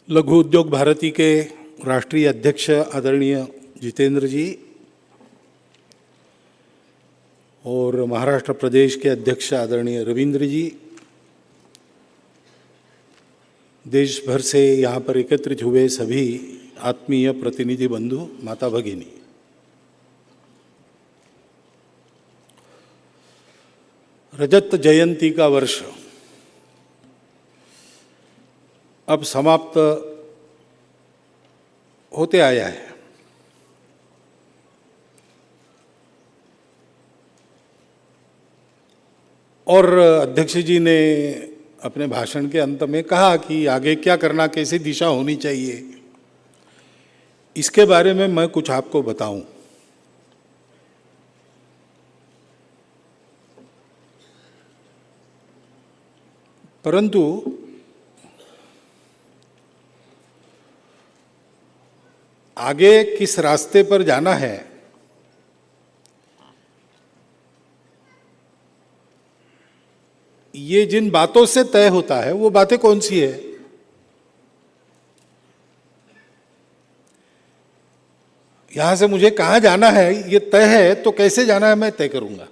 लघु उद्योग भारती के राष्ट्रीय अध्यक्ष आदरणीय जितेंद्र जी और महाराष्ट्र प्रदेश के अध्यक्ष आदरणीय रविंद्र जी, देश भर से यहाँ पर एकत्रित हुए सभी आत्मीय प्रतिनिधि बंधु, माता भगिनी, रजत जयंती का वर्ष अब समाप्त होते आया है। और अध्यक्ष जी ने अपने भाषण के अंत में कहा कि आगे क्या करना, कैसी दिशा होनी चाहिए, इसके बारे में मैं कुछ आपको बताऊं। परंतु आगे किस रास्ते पर जाना है, ये जिन बातों से तय होता है वो बातें कौन सी है, यहां से मुझे कहां जाना है ये तय है, तो कैसे जाना है मैं तय करूंगा।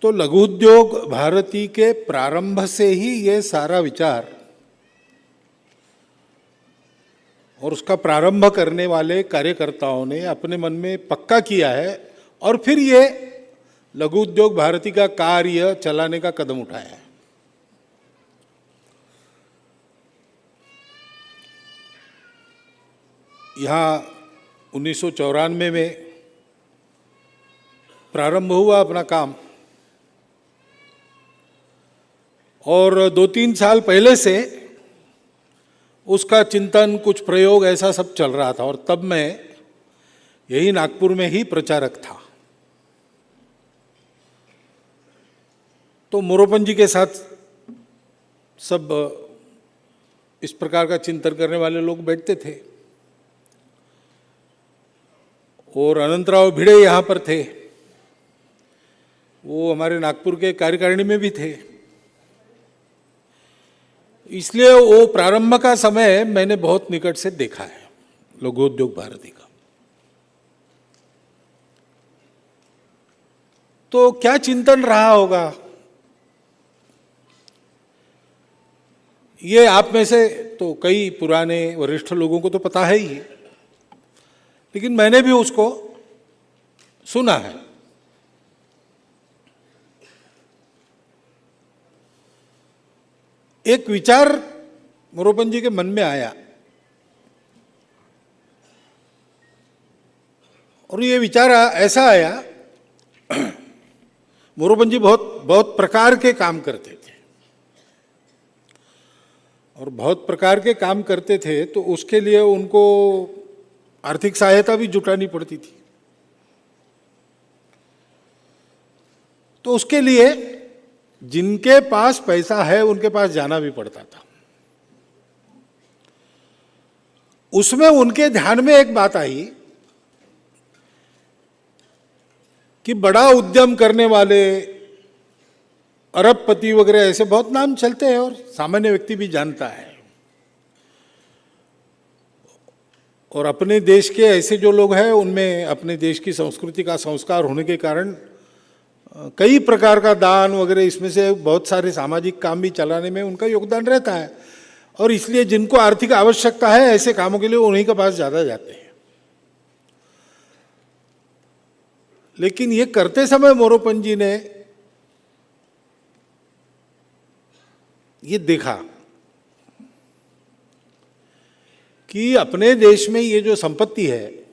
तो लघु उद्योग भारती के प्रारंभ से ही ये सारा विचार और उसका प्रारंभ करने वाले कार्यकर्ताओं ने अपने मन में पक्का किया है और फिर ये लघु उद्योग भारती का कार्य चलाने का कदम उठाया है। यहाँ 1994 में प्रारंभ हुआ अपना काम और 2-3 साल पहले से उसका चिंतन, कुछ प्रयोग ऐसा सब चल रहा था और तब मैं यही नागपुर में ही प्रचारक था। तो मोरोपंत जी के साथ सब इस प्रकार का चिंतन करने वाले लोग बैठते थे और अनंतराव भिड़े यहाँ पर थे, वो हमारे नागपुर के कार्यकारिणी में भी थे। इसलिए वो प्रारंभ का समय मैंने बहुत निकट से देखा है लघु उद्योग भारती का। तो क्या चिंतन रहा होगा, ये आप में से तो कई पुराने वरिष्ठ लोगों को तो पता है ही, लेकिन मैंने भी उसको सुना है। एक विचार मोरोपंत जी के मन में आया और ये विचार ऐसा आया, मोरोपंत जी बहुत प्रकार के काम करते थे और बहुत प्रकार के काम करते थे, तो उसके लिए उनको आर्थिक सहायता भी जुटानी पड़ती थी। तो उसके लिए जिनके पास पैसा है उनके पास जाना भी पड़ता था। उसमें उनके ध्यान में एक बात आई कि बड़ा उद्यम करने वाले अरबपति वगैरह ऐसे बहुत नाम चलते हैं और सामान्य व्यक्ति भी जानता है, और अपने देश के ऐसे जो लोग हैं उनमें अपने देश की संस्कृति का संस्कार होने के कारण कई प्रकार का दान वगैरह, इसमें से बहुत सारे सामाजिक काम भी चलाने में उनका योगदान रहता है, और इसलिए जिनको आर्थिक आवश्यकता है ऐसे कामों के लिए उन्हीं के पास ज़्यादा जाते हैं। लेकिन ये करते समय मोरोपंत जी ने ये देखा कि अपने देश में ये जो संपत्ति है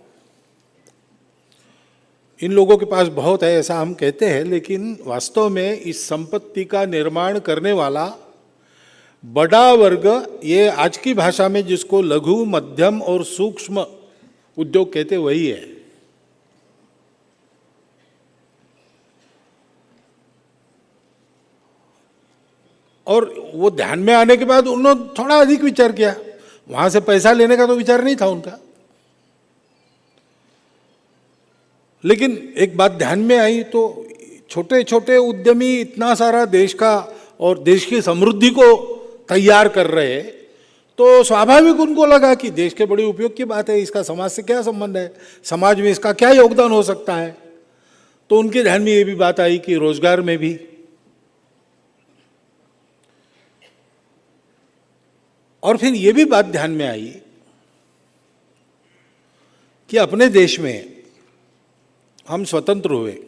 इन लोगों के पास बहुत है, ऐसा हम कहते हैं, लेकिन वास्तव में इस संपत्ति का निर्माण करने वाला बड़ा वर्ग, ये आज की भाषा में जिसको लघु, मध्यम और सूक्ष्म उद्योग कहते वही है। और वो ध्यान में आने के बाद उन्होंने थोड़ा अधिक विचार किया, वहां से पैसा लेने का तो विचार नहीं था उनका, लेकिन एक बात ध्यान में आई, तो छोटे छोटे उद्यमी इतना सारा देश का और देश की समृद्धि को तैयार कर रहे, तो स्वाभाविक उनको लगा कि देश के बड़े उपयोग की बात है, इसका समाज से क्या संबंध है, समाज में इसका क्या योगदान हो सकता है। तो उनके ध्यान में ये भी बात आई कि रोजगार में भी, और फिर ये भी बात ध्यान में आई कि अपने देश में हम स्वतंत्र हुए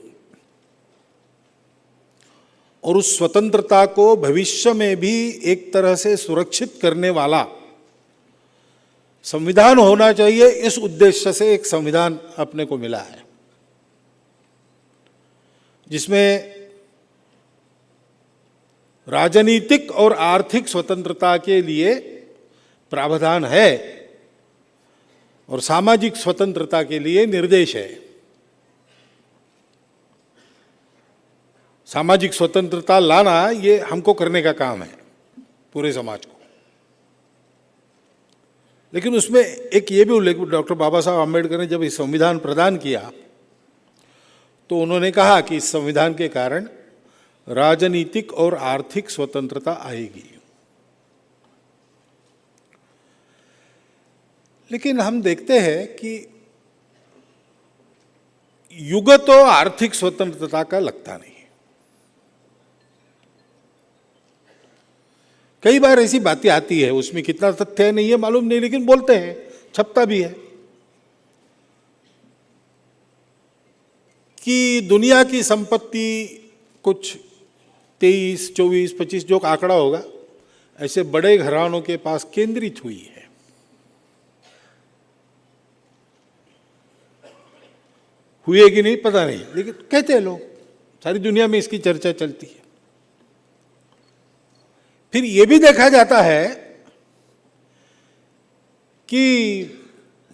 और उस स्वतंत्रता को भविष्य में भी एक तरह से सुरक्षित करने वाला संविधान होना चाहिए, इस उद्देश्य से एक संविधान अपने को मिला है जिसमें राजनीतिक और आर्थिक स्वतंत्रता के लिए प्रावधान है और सामाजिक स्वतंत्रता के लिए निर्देश है। सामाजिक स्वतंत्रता लाना ये हमको करने का काम है पूरे समाज को। लेकिन उसमें एक ये भी उल्लेख, डॉक्टर बाबा साहब आम्बेडकर ने जब इस संविधान प्रदान किया तो उन्होंने कहा कि इस संविधान के कारण राजनीतिक और आर्थिक स्वतंत्रता आएगी। लेकिन हम देखते हैं कि युग तो आर्थिक स्वतंत्रता का लगता नहीं। कई बार ऐसी बातें आती है, उसमें कितना तथ्य है नहीं है मालूम नहीं, लेकिन बोलते हैं, छपता भी है कि दुनिया की संपत्ति कुछ 23, 24, 25 जो आंकड़ा होगा ऐसे बड़े घरानों के पास केंद्रित हुई है। हुए कि नहीं पता नहीं, लेकिन कहते हैं लोग, सारी दुनिया में इसकी चर्चा चलती है। फिर यह भी देखा जाता है कि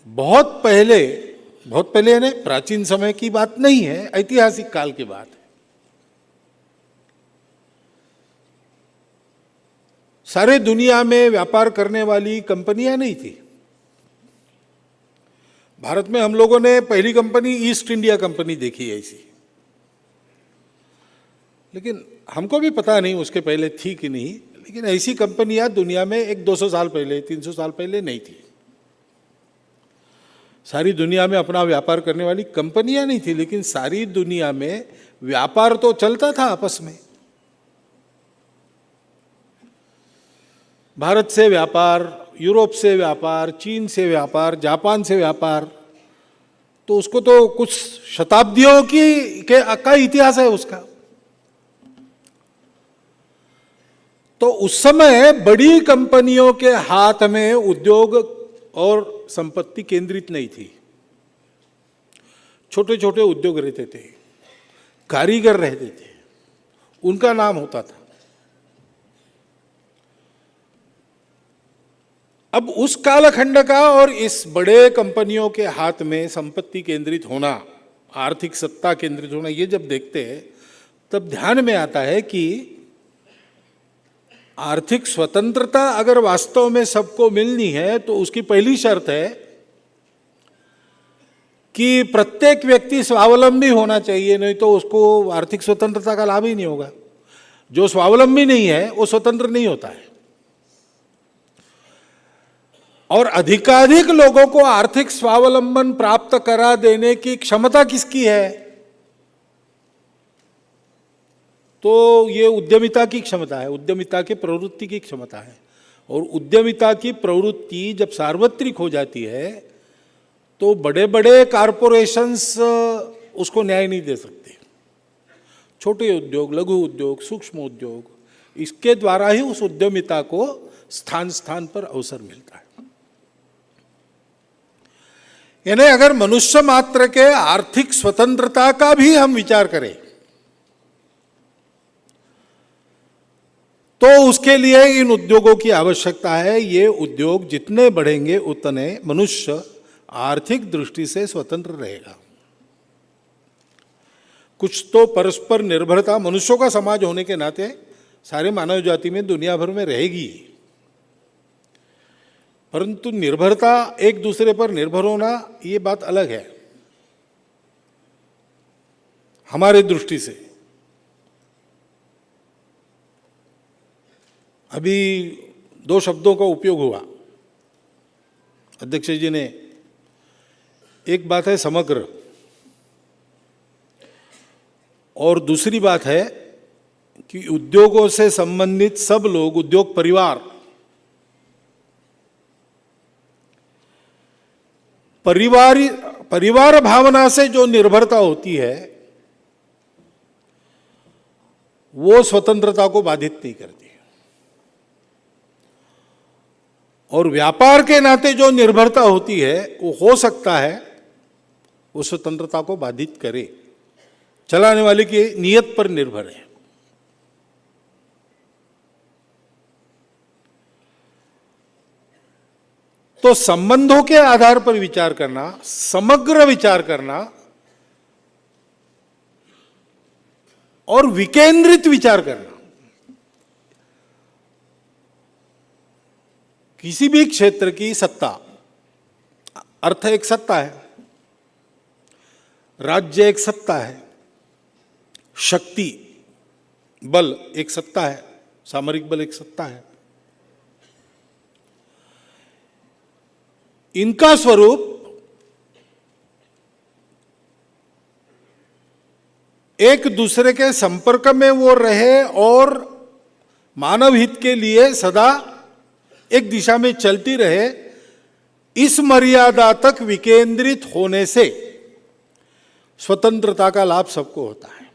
बहुत पहले यानी प्राचीन समय की बात नहीं है, ऐतिहासिक काल की बात है, सारे दुनिया में व्यापार करने वाली कंपनियां नहीं थी। भारत में हम लोगों ने पहली कंपनी ईस्ट इंडिया कंपनी देखी है ऐसी, लेकिन हमको भी पता नहीं उसके पहले थी कि नहीं, लेकिन ऐसी कंपनियां दुनिया में 100-200 साल पहले, 300 साल पहले नहीं थी। सारी दुनिया में अपना व्यापार करने वाली कंपनियां नहीं थी, लेकिन सारी दुनिया में व्यापार तो चलता था आपस में। भारत से व्यापार, यूरोप से व्यापार, चीन से व्यापार, जापान से व्यापार, तो उसको तो कुछ शताब्दियों का इतिहास है उसका। तो उस समय बड़ी कंपनियों के हाथ में उद्योग और संपत्ति केंद्रित नहीं थी। छोटे छोटे उद्योग रहते थे, कारीगर रहते थे, उनका नाम होता था। अब उस कालखंड का और इस बड़े कंपनियों के हाथ में संपत्ति केंद्रित होना, आर्थिक सत्ता केंद्रित होना, ये जब देखते हैं तब ध्यान में आता है कि आर्थिक स्वतंत्रता अगर वास्तव में सबको मिलनी है तो उसकी पहली शर्त है कि प्रत्येक व्यक्ति स्वावलंबी होना चाहिए, नहीं तो उसको आर्थिक स्वतंत्रता का लाभ ही नहीं होगा। जो स्वावलंबी नहीं है वो स्वतंत्र नहीं होता है। और अधिकाधिक लोगों को आर्थिक स्वावलंबन प्राप्त करा देने की क्षमता किसकी है? तो ये उद्यमिता की क्षमता है, उद्यमिता की प्रवृत्ति की क्षमता है। और उद्यमिता की प्रवृत्ति जब सार्वत्रिक हो जाती है तो बड़े बड़े कारपोरेशंस उसको न्याय नहीं दे सकते। छोटे उद्योग, लघु उद्योग, सूक्ष्म उद्योग, इसके द्वारा ही उस उद्यमिता को स्थान स्थान पर अवसर मिलता है। यानी अगर मनुष्य मात्र के आर्थिक स्वतंत्रता का भी हम विचार करें तो उसके लिए इन उद्योगों की आवश्यकता है। ये उद्योग जितने बढ़ेंगे उतने मनुष्य आर्थिक दृष्टि से स्वतंत्र रहेगा। कुछ तो परस्पर निर्भरता मनुष्यों का समाज होने के नाते सारे मानव जाति में दुनिया भर में रहेगी, परंतु निर्भरता, एक दूसरे पर निर्भर होना, ये बात अलग है हमारे दृष्टि से। अभी दो शब्दों का उपयोग हुआ अध्यक्ष जी ने। एक बात है समग्र और दूसरी बात है कि उद्योगों से संबंधित सब लोग, उद्योग परिवार भावना से जो निर्भरता होती है वो स्वतंत्रता को बाधित नहीं करती, और व्यापार के नाते जो निर्भरता होती है वो हो सकता है वो स्वतंत्रता को बाधित करे। चलाने वाले की नीयत पर निर्भर है। तो संबंधों के आधार पर विचार करना, समग्र विचार करना और विकेंद्रित विचार करना, किसी भी क्षेत्र की सत्ता, अर्थ एक सत्ता है, राज्य एक सत्ता है, शक्ति बल एक सत्ता है, सामरिक बल एक सत्ता है। इनका स्वरूप एक दूसरे के संपर्क में वो रहे और मानव हित के लिए सदा एक दिशा में चलती रहे, इस मर्यादा तक विकेंद्रित होने से स्वतंत्रता का लाभ सबको होता है।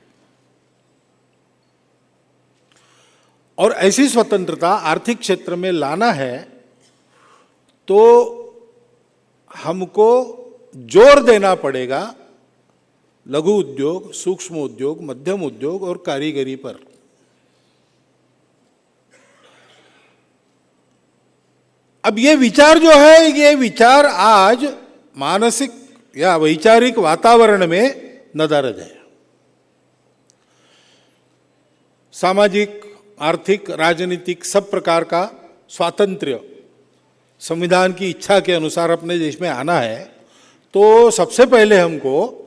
और ऐसी स्वतंत्रता आर्थिक क्षेत्र में लाना है तो हमको जोर देना पड़ेगा लघु उद्योग, सूक्ष्म उद्योग, मध्यम उद्योग और कारीगरी पर। अब ये विचार जो है, ये विचार आज मानसिक या वैचारिक वातावरण में नदारद है। सामाजिक, आर्थिक, राजनीतिक सब प्रकार का स्वातंत्र्य संविधान की इच्छा के अनुसार अपने देश में आना है, तो सबसे पहले हमको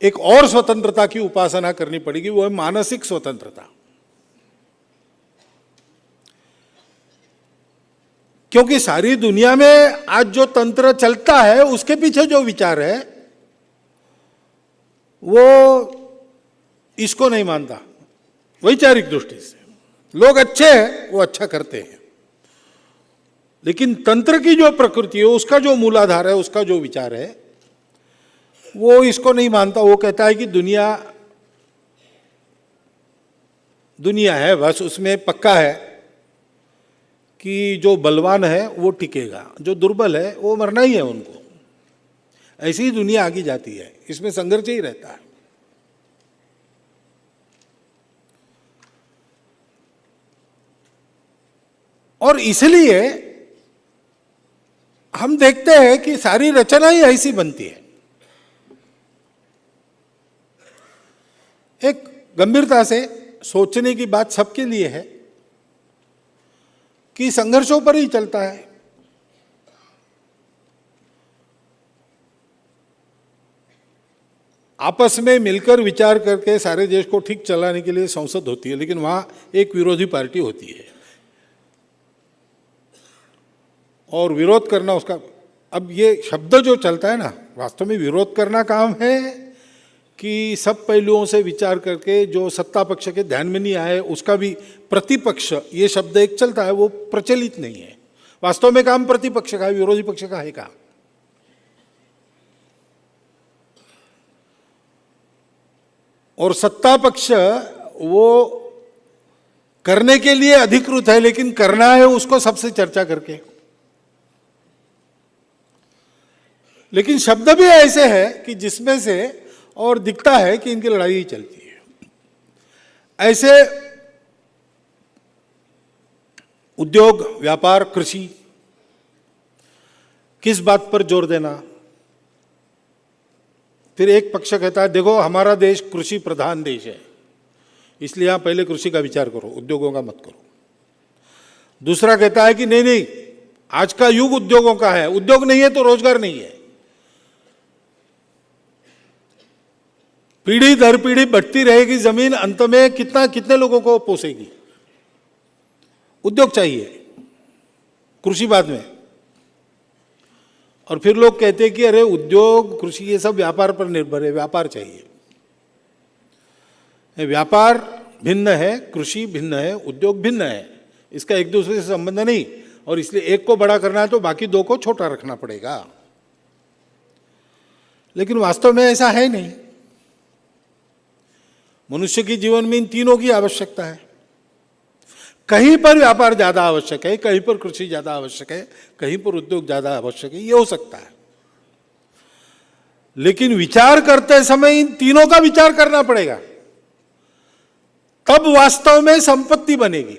एक और स्वतंत्रता की उपासना करनी पड़ेगी, वो है मानसिक स्वतंत्रता। क्योंकि सारी दुनिया में आज जो तंत्र चलता है उसके पीछे जो विचार है वो इसको नहीं मानता। वैचारिक दृष्टि से लोग अच्छे हैं, वो अच्छा करते हैं, लेकिन तंत्र की जो प्रकृति है, उसका जो मूलाधार है, उसका जो विचार है, वो इसको नहीं मानता। वो कहता है कि दुनिया है, बस उसमें पक्का है कि जो बलवान है वो टिकेगा, जो दुर्बल है वो मरना ही है उनको। ऐसी ही दुनिया आगे जाती है, इसमें संघर्ष ही रहता है। और इसलिए हम देखते हैं कि सारी रचना ही ऐसी बनती है। एक गंभीरता से सोचने की बात सबके लिए है कि संघर्षों पर ही चलता है। आपस में मिलकर विचार करके सारे देश को ठीक चलाने के लिए संसद होती है, लेकिन वहां एक विरोधी पार्टी होती है और विरोध करना उसका। अब ये शब्द जो चलता है ना, वास्तव में विरोध करना काम है कि सब पहलुओं से विचार करके जो सत्ता पक्ष के ध्यान में नहीं आए उसका भी प्रतिपक्ष, ये शब्द एक चलता है, वो प्रचलित नहीं है। वास्तव में काम प्रतिपक्ष का है, विरोधी पक्ष का है काम। और सत्ता पक्ष वो करने के लिए अधिकृत है, लेकिन करना है उसको सबसे चर्चा करके। लेकिन शब्द भी ऐसे है कि जिसमें से और दिखता है कि इनकी लड़ाई ही चलती है। ऐसे उद्योग, व्यापार, कृषि, किस बात पर जोर देना? फिर एक पक्ष कहता है देखो हमारा देश कृषि प्रधान देश है, इसलिए यहां पहले कृषि का विचार करो, उद्योगों का मत करो। दूसरा कहता है कि नहीं नहीं, आज का युग उद्योगों का है, उद्योग नहीं है तो रोजगार नहीं है। पीढ़ी दर पीढ़ी बढ़ती रहेगी जमीन, अंत में कितने लोगों को पोसेगी? उद्योग चाहिए, कृषि बाद में। और फिर लोग कहते हैं कि अरे उद्योग कृषि ये सब व्यापार पर निर्भर है, व्यापार चाहिए। व्यापार भिन्न है, कृषि भिन्न है, उद्योग भिन्न है, इसका एक दूसरे से संबंध नहीं। और इसलिए एक को बड़ा करना है तो बाकी दो को छोटा रखना पड़ेगा। लेकिन वास्तव में ऐसा है नहीं। मनुष्य के जीवन में इन तीनों की आवश्यकता है। कहीं पर व्यापार ज्यादा आवश्यक है, कहीं पर कृषि ज्यादा आवश्यक है, कहीं पर उद्योग ज्यादा आवश्यक है, ये हो सकता है। लेकिन विचार करते समय इन तीनों का विचार करना पड़ेगा, तब वास्तव में संपत्ति बनेगी।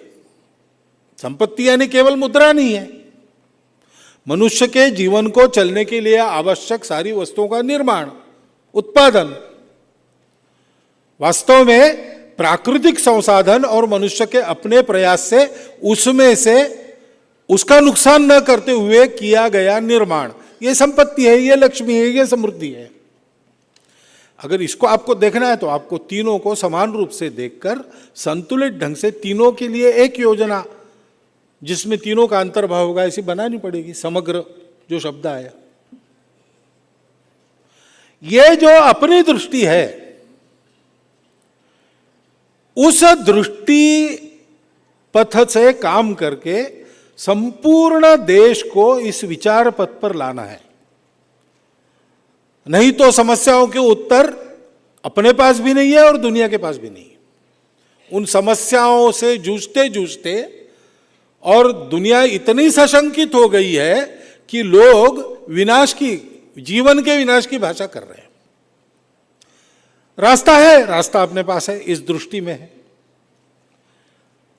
संपत्ति यानी केवल मुद्रा नहीं है, मनुष्य के जीवन को चलने के लिए आवश्यक सारी वस्तुओं का निर्माण, उत्पादन। वास्तव में प्राकृतिक संसाधन और मनुष्य के अपने प्रयास से उसमें से उसका नुकसान न करते हुए किया गया निर्माण, ये संपत्ति है, ये लक्ष्मी है, ये समृद्धि है। अगर इसको आपको देखना है तो आपको तीनों को समान रूप से देखकर संतुलित ढंग से तीनों के लिए एक योजना जिसमें तीनों का अंतर्भाव होगा ऐसी बनानी पड़ेगी। समग्र जो शब्द आया, ये जो अपनी दृष्टि है, उस दृष्टि पथ से काम करके संपूर्ण देश को इस विचार पथ पर लाना है। नहीं तो समस्याओं के उत्तर अपने पास भी नहीं है और दुनिया के पास भी नहीं है। उन समस्याओं से जूझते जूझते और दुनिया इतनी सशंकित हो गई है कि लोग विनाश की, जीवन के विनाश की भाषा कर रहे हैं। रास्ता है, रास्ता अपने पास है, इस दृष्टि में है।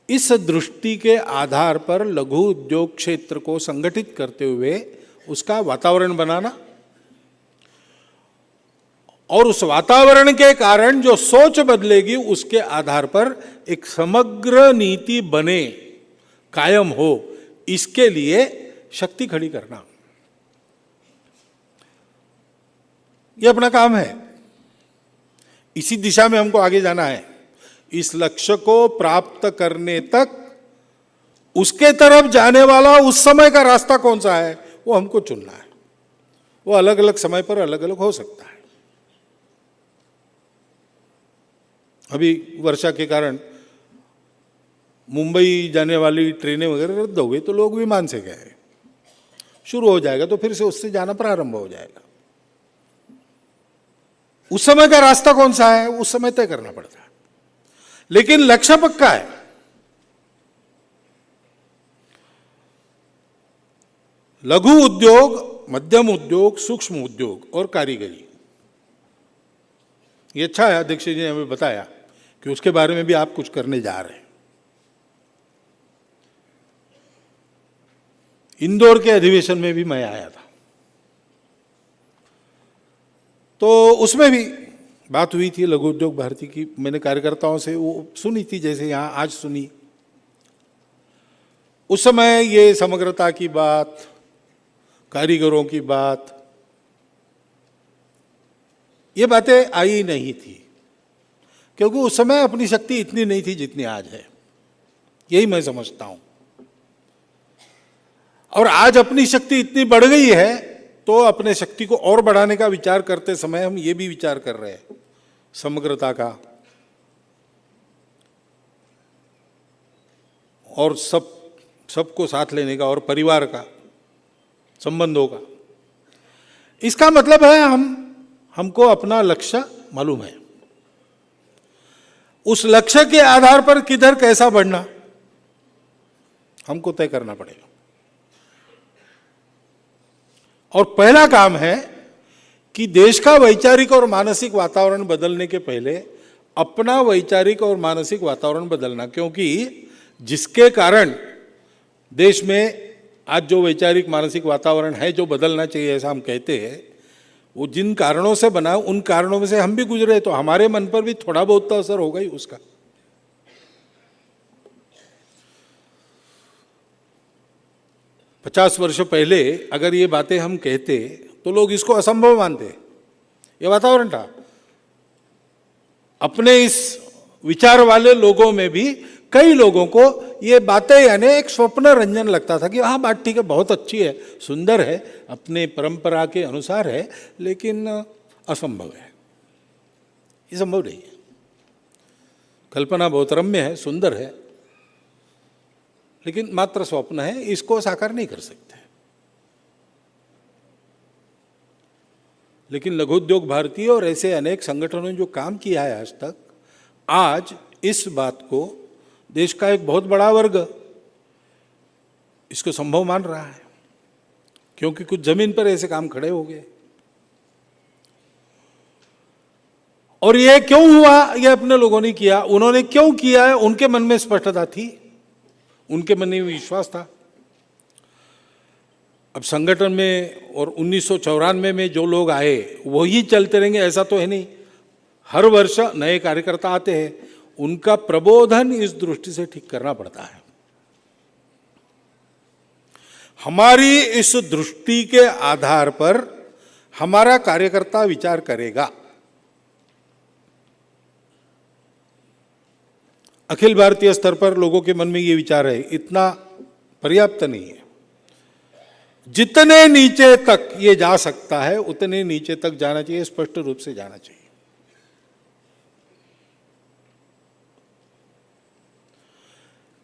इस दृष्टि के आधार पर लघु उद्योग क्षेत्र को संगठित करते हुए उसका वातावरण बनाना और उस वातावरण के कारण जो सोच बदलेगी उसके आधार पर एक समग्र नीति बने, कायम हो, इसके लिए शक्ति खड़ी करना, यह अपना काम है। इसी दिशा में हमको आगे जाना है। इस लक्ष्य को प्राप्त करने तक उसके तरफ जाने वाला उस समय का रास्ता कौन सा है वो हमको चुनना है। वो अलग अलग समय पर अलग अलग हो सकता है। अभी वर्षा के कारण मुंबई जाने वाली ट्रेनें वगैरह रद्द हो गई तो लोग विमान से गए। शुरू हो जाएगा तो फिर से उससे जाना प्रारंभ हो जाएगा। उस समय का रास्ता कौन सा है उस समय तय करना पड़ता है, लेकिन लक्ष्य पक्का है। लघु उद्योग, मध्यम उद्योग, सूक्ष्म उद्योग और कारीगरी, ये अच्छा है। अध्यक्ष जी ने हमें बताया कि उसके बारे में भी आप कुछ करने जा रहे हैं। इंदौर के अधिवेशन में भी मैं आया था तो उसमें भी बात हुई थी लघु उद्योग भारती की। मैंने कार्यकर्ताओं से वो सुनी थी जैसे यहाँ आज सुनी। उस समय ये समग्रता की बात, कारीगरों की बात, ये बातें आई नहीं थी, क्योंकि उस समय अपनी शक्ति इतनी नहीं थी जितनी आज है। यही मैं समझता हूं। और आज अपनी शक्ति इतनी बढ़ गई है तो अपने शक्ति को और बढ़ाने का विचार करते समय हम ये भी विचार कर रहे हैं समग्रता का और सबको साथ लेने का और परिवार का, संबंधों का। इसका मतलब है हमको अपना लक्ष्य मालूम है। उस लक्ष्य के आधार पर किधर कैसा बढ़ना हमको तय करना पड़ेगा। और पहला काम है कि देश का वैचारिक और मानसिक वातावरण बदलने के पहले अपना वैचारिक और मानसिक वातावरण बदलना, क्योंकि जिसके कारण देश में आज जो वैचारिक मानसिक वातावरण है जो बदलना चाहिए ऐसा हम कहते हैं, वो जिन कारणों से बना उन कारणों में से हम भी गुजरे तो हमारे मन पर भी थोड़ा बहुत तो असर होगा ही उसका। 50 वर्ष पहले अगर ये बातें हम कहते तो लोग इसको असंभव मानते। ये वातावरण था। अपने इस विचार वाले लोगों में भी कई लोगों को ये बातें यानी एक स्वप्न रंजन लगता था कि हाँ बात ठीक है, बहुत अच्छी है, सुंदर है, अपने परंपरा के अनुसार है, लेकिन असंभव है, ये संभव नहीं है। कल्पना बहुत रम्य है, सुंदर है, लेकिन मात्र स्वप्न है, इसको साकार नहीं कर सकते। लेकिन लघु उद्योग भारती और ऐसे अनेक संगठनों ने जो काम किया है आज तक, आज इस बात को देश का एक बहुत बड़ा वर्ग इसको संभव मान रहा है, क्योंकि कुछ जमीन पर ऐसे काम खड़े हो गए। और ये क्यों हुआ, ये अपने लोगों ने किया, उन्होंने क्यों किया है, उनके मन में स्पष्टता थी, उनके मन में विश्वास था। अब संगठन में और 1994 में जो लोग आए वही चलते रहेंगे ऐसा तो है नहीं, हर वर्ष नए कार्यकर्ता आते हैं, उनका प्रबोधन इस दृष्टि से ठीक करना पड़ता है। हमारी इस दृष्टि के आधार पर हमारा कार्यकर्ता विचार करेगा। अखिल भारतीय स्तर पर लोगों के मन में ये विचार है, इतना पर्याप्त नहीं है। जितने नीचे तक ये जा सकता है उतने नीचे तक जाना चाहिए, स्पष्ट रूप से जाना चाहिए।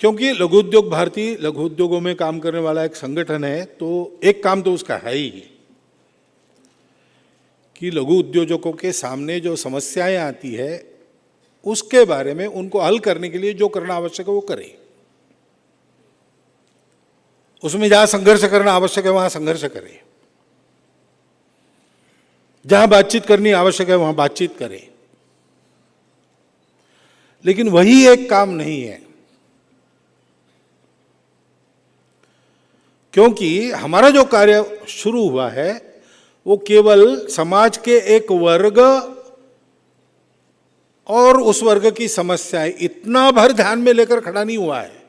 क्योंकि लघु उद्योग भारती लघु उद्योगों में काम करने वाला एक संगठन है, तो एक काम तो उसका है ही कि लघु उद्योजकों के सामने जो समस्याएं आती है उसके बारे में उनको हल करने के लिए जो करना आवश्यक है वो करे। उसमें जहां संघर्ष करना आवश्यक है वहां संघर्ष करे, जहां बातचीत करनी आवश्यक है वहां बातचीत करे। लेकिन वही एक काम नहीं है, क्योंकि हमारा जो कार्य शुरू हुआ है वो केवल समाज के एक वर्ग और उस वर्ग की समस्याएं इतना भर ध्यान में लेकर खड़ा नहीं हुआ है।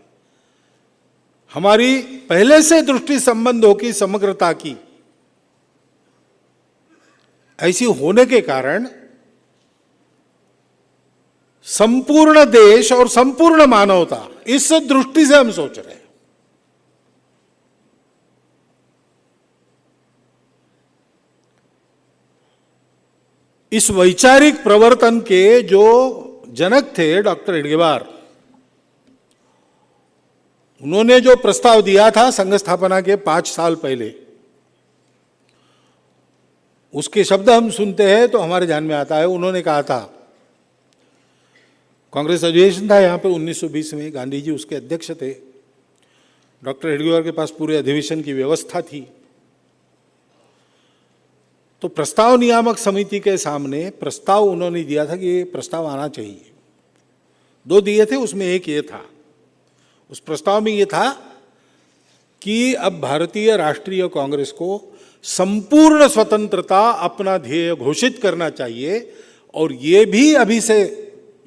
हमारी पहले से दृष्टि संबंधों की समग्रता की ऐसी होने के कारण संपूर्ण देश और संपूर्ण मानवता, इस दृष्टि से हम सोच रहे हैं। इस वैचारिक प्रवर्तन के जो जनक थे डॉक्टर हेडगेवार, उन्होंने जो प्रस्ताव दिया था संघ स्थापना के 5 साल पहले, उसके शब्द हम सुनते हैं तो हमारे ध्यान में आता है। उन्होंने कहा था, कांग्रेस अधिवेशन था यहाँ पे 1920 में, गांधी जी उसके अध्यक्ष थे, डॉक्टर हेडगेवार के पास पूरे अधिवेशन की व्यवस्था थी। तो प्रस्ताव नियामक समिति के सामने प्रस्ताव उन्होंने दिया था कि ये प्रस्ताव आना चाहिए। 2 दिए थे, उसमें एक ये था। उस प्रस्ताव में ये था कि अब भारतीय राष्ट्रीय कांग्रेस को संपूर्ण स्वतंत्रता अपना ध्येय घोषित करना चाहिए और ये भी अभी से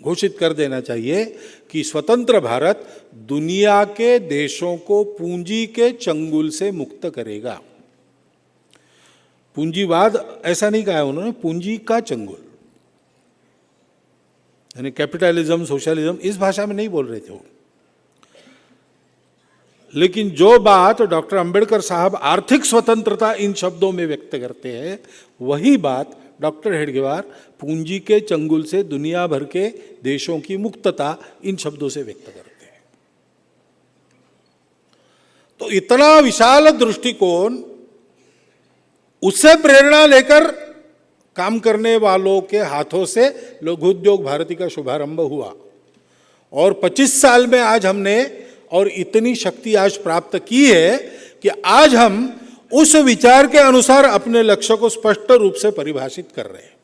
घोषित कर देना चाहिए कि स्वतंत्र भारत दुनिया के देशों को पूंजी के चंगुल से मुक्त करेगा। पूंजीवाद ऐसा नहीं कहा उन्होंने, पूंजी का चंगुल, यानी कैपिटलिज्म, सोशलिज्म, इस भाषा में नहीं बोल रहे थे वो। लेकिन जो बात डॉक्टर अंबेडकर साहब आर्थिक स्वतंत्रता इन शब्दों में व्यक्त करते हैं, वही बात डॉक्टर हेडगेवार पूंजी के चंगुल से दुनिया भर के देशों की मुक्तता इन शब्दों से व्यक्त करते हैं। तो इतना विशाल दृष्टिकोण, उससे प्रेरणा लेकर काम करने वालों के हाथों से लघु उद्योग भारती का शुभारंभ हुआ और 25 साल में आज हमने और इतनी शक्ति आज प्राप्त की है कि आज हम उस विचार के अनुसार अपने लक्ष्य को स्पष्ट रूप से परिभाषित कर रहे हैं।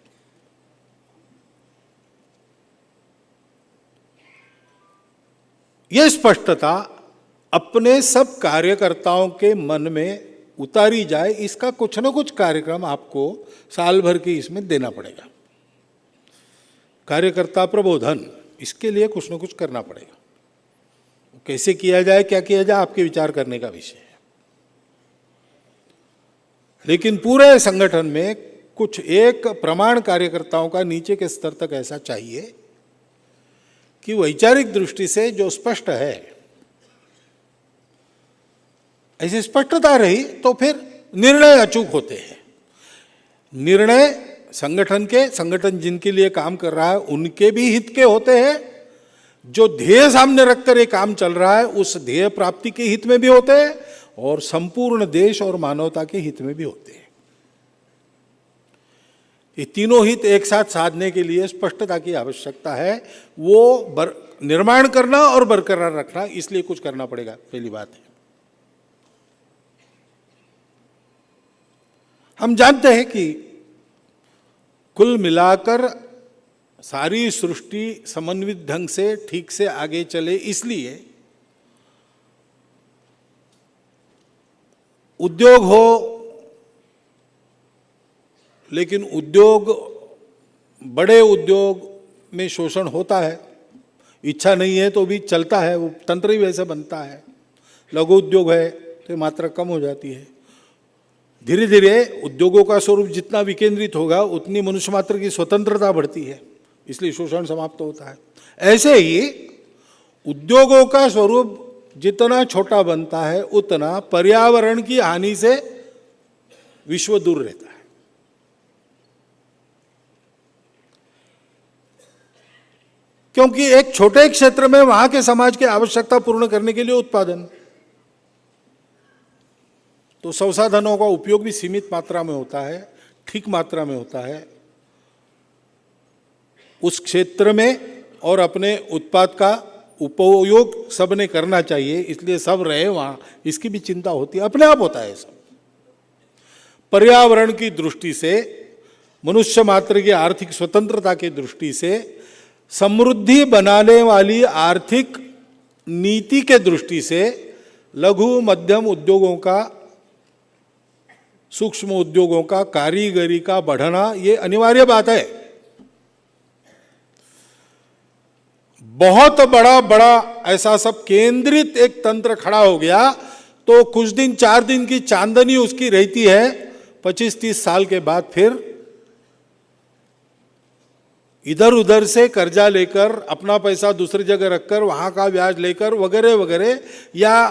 यह स्पष्टता अपने सब कार्यकर्ताओं के मन में उतारी जाए, इसका कुछ न कुछ कार्यक्रम आपको साल भर की इसमें देना पड़ेगा। कार्यकर्ता प्रबोधन, इसके लिए कुछ न कुछ करना पड़ेगा। कैसे किया जाए, क्या किया जाए, आपके विचार करने का विषय है। लेकिन पूरे संगठन में कुछ एक प्रमाण कार्यकर्ताओं का नीचे के स्तर तक ऐसा चाहिए कि वैचारिक दृष्टि से जो स्पष्ट है, ऐसी स्पष्टता रही तो फिर निर्णय अचूक होते हैं। निर्णय संगठन जिनके लिए काम कर रहा है उनके भी हित के होते हैं, जो ध्येय सामने रखकर ये काम चल रहा है उस ध्येय प्राप्ति के हित में भी होते हैं, और संपूर्ण देश और मानवता के हित में भी होते हैं। ये तीनों हित एक साथ साधने के लिए स्पष्टता की आवश्यकता है। वो निर्माण करना और बरकरार रखना, इसलिए कुछ करना पड़ेगा, पहली बात है। हम जानते हैं कि कुल मिलाकर सारी सृष्टि समन्वित ढंग से ठीक से आगे चले, इसलिए उद्योग हो, लेकिन उद्योग, बड़े उद्योग में शोषण होता है, इच्छा नहीं है तो भी चलता है, वो तंत्र ही वैसे बनता है। लघु उद्योग है तो मात्रा कम हो जाती है। धीरे धीरे उद्योगों का स्वरूप जितना विकेंद्रित होगा उतनी मनुष्य मात्र की स्वतंत्रता बढ़ती है, इसलिए शोषण समाप्त होता है। ऐसे ही उद्योगों का स्वरूप जितना छोटा बनता है उतना पर्यावरण की हानि से विश्व दूर रहता है। क्योंकि एक छोटे क्षेत्र में वहां के समाज की आवश्यकता पूर्ण करने के लिए उत्पादन, तो संसाधनों का उपयोग भी सीमित मात्रा में होता है, ठीक मात्रा में होता है उस क्षेत्र में, और अपने उत्पाद का उपयोग सबने करना चाहिए, इसलिए सब रहे वहां, इसकी भी चिंता होती है, अपने आप होता है सब। पर्यावरण की दृष्टि से, मनुष्य मात्र की आर्थिक स्वतंत्रता की दृष्टि से, समृद्धि बनाने वाली आर्थिक नीति के दृष्टि से लघु मध्यम उद्योगों का, सूक्ष्म उद्योगों का, कारीगरी का बढ़ना ये अनिवार्य बात है। बहुत बड़ा ऐसा सब केंद्रित एक तंत्र खड़ा हो गया तो कुछ दिन, 4 दिन की चांदनी उसकी रहती है, 25-30 साल के बाद फिर इधर उधर से कर्जा लेकर, अपना पैसा दूसरी जगह रखकर, वहां का ब्याज लेकर वगैरह वगैरह, या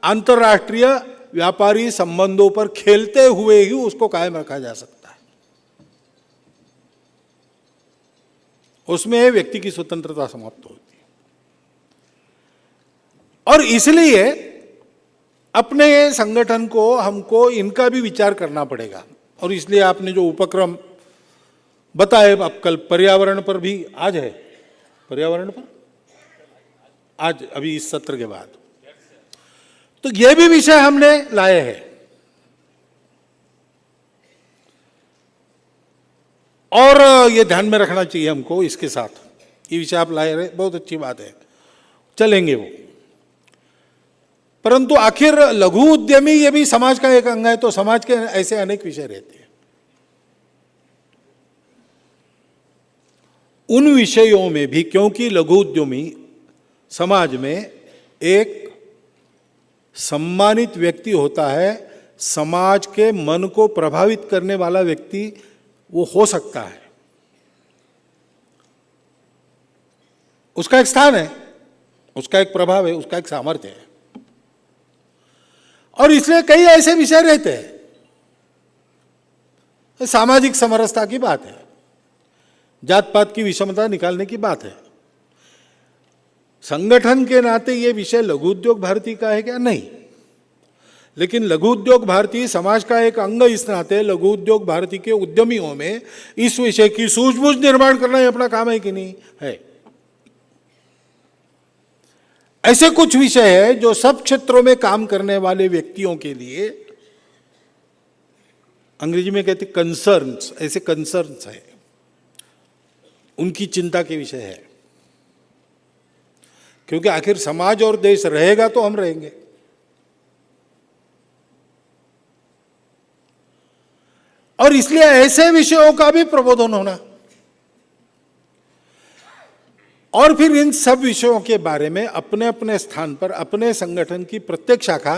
अंतर्राष्ट्रीय व्यापारी संबंधों पर खेलते हुए ही उसको कायम रखा जा सकता है। उसमें व्यक्ति की स्वतंत्रता समाप्त होती है। और इसलिए अपने संगठन को, हमको इनका भी विचार करना पड़ेगा। और इसलिए आपने जो उपक्रम बताए, अब कल पर्यावरण पर भी आज है, पर्यावरण पर आज, अभी इस सत्र के बाद, तो ये भी विषय हमने लाए हैं। और ये ध्यान में रखना चाहिए हमको, इसके साथ ये विषय आप लाए रहे, बहुत अच्छी बात है, चलेंगे वो। परंतु आखिर लघु उद्यमी ये भी समाज का एक अंग है, तो समाज के ऐसे अनेक विषय रहते हैं। उन विषयों में भी, क्योंकि लघु उद्यमी समाज में एक सम्मानित व्यक्ति होता है, समाज के मन को प्रभावित करने वाला व्यक्ति वो हो सकता है, उसका एक स्थान है, उसका एक प्रभाव है, उसका एक सामर्थ्य है। और इसलिए कई ऐसे विषय रहते हैं। सामाजिक समरसता की बात है, जात पात की विषमता निकालने की बात है। संगठन के नाते ये विषय लघु उद्योग भारती का है क्या? नहीं, लेकिन लघु उद्योग भारती समाज का एक अंग इस नाते लघु उद्योग भारती के उद्यमियों में इस विषय की सूझबूझ निर्माण करना ही अपना काम है कि नहीं है। ऐसे कुछ विषय है जो सब क्षेत्रों में काम करने वाले व्यक्तियों के लिए, अंग्रेजी में कहते कंसर्न्स, ऐसे कंसर्न्स है, उनकी चिंता के विषय है। क्योंकि आखिर समाज और देश रहेगा तो हम रहेंगे। और इसलिए ऐसे विषयों का भी प्रबोधन होना, और फिर इन सब विषयों के बारे में अपने अपने स्थान पर अपने संगठन की प्रत्येक शाखा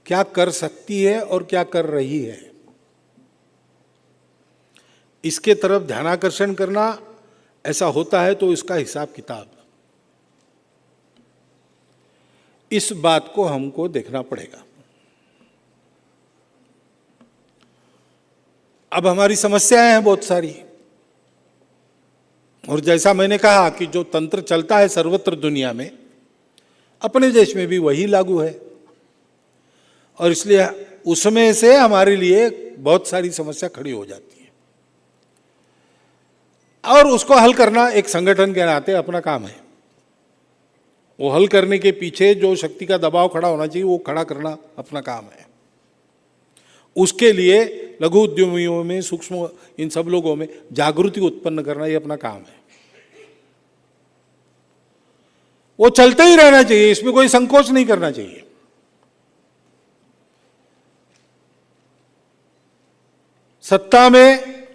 क्या कर सकती है और क्या कर रही है, इसके तरफ ध्यानाकर्षण करना। ऐसा होता है तो इसका हिसाब किताब इस बात को हमको देखना पड़ेगा। अब हमारी समस्याएं हैं बहुत सारी, और जैसा मैंने कहा कि जो तंत्र चलता है सर्वत्र दुनिया में, अपने देश में भी वही लागू है, और इसलिए उसमें से हमारे लिए बहुत सारी समस्या खड़ी हो जाती है, और उसको हल करना एक संगठन के नाते अपना काम है। वो हल करने के पीछे जो शक्ति का दबाव खड़ा होना चाहिए वो खड़ा करना अपना काम है। उसके लिए लघु उद्यमियों में, सूक्ष्म, इन सब लोगों में जागृति उत्पन्न करना ये अपना काम है। वो चलते ही रहना चाहिए, इसमें कोई संकोच नहीं करना चाहिए। सत्ता में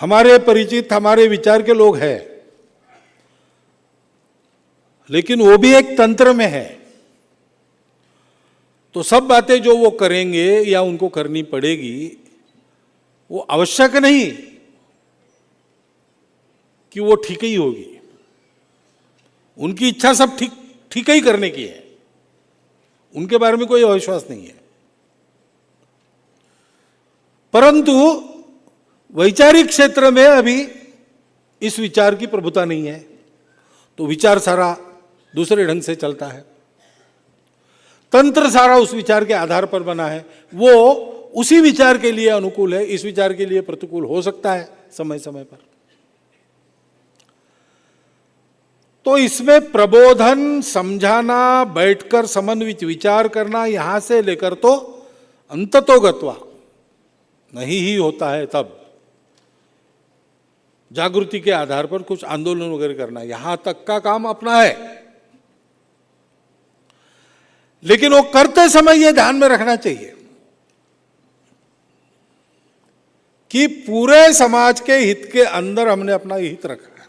हमारे परिचित, हमारे विचार के लोग हैं, लेकिन वो भी एक तंत्र में है, तो सब बातें जो वो करेंगे या उनको करनी पड़ेगी, वो आवश्यक नहीं कि वो ठीक ही होगी। उनकी इच्छा सब ठीक ही करने की है, उनके बारे में कोई अविश्वास नहीं है। परंतु वैचारिक क्षेत्र में अभी इस विचार की प्रभुता नहीं है, तो विचार सारा दूसरे ढंग से चलता है। तंत्र सारा उस विचार के आधार पर बना है, वो उसी विचार के लिए अनुकूल है, इस विचार के लिए प्रतिकूल हो सकता है समय समय पर। तो इसमें प्रबोधन, समझाना, बैठकर समन्वित विचार करना, यहां से लेकर तो अंततोगत्वा नहीं ही होता है, तब जागृति के आधार पर कुछ आंदोलन वगैरह करना, यहां तक का काम अपना है। लेकिन वो करते समय ये ध्यान में रखना चाहिए कि पूरे समाज के हित के अंदर हमने अपना हित रखा है।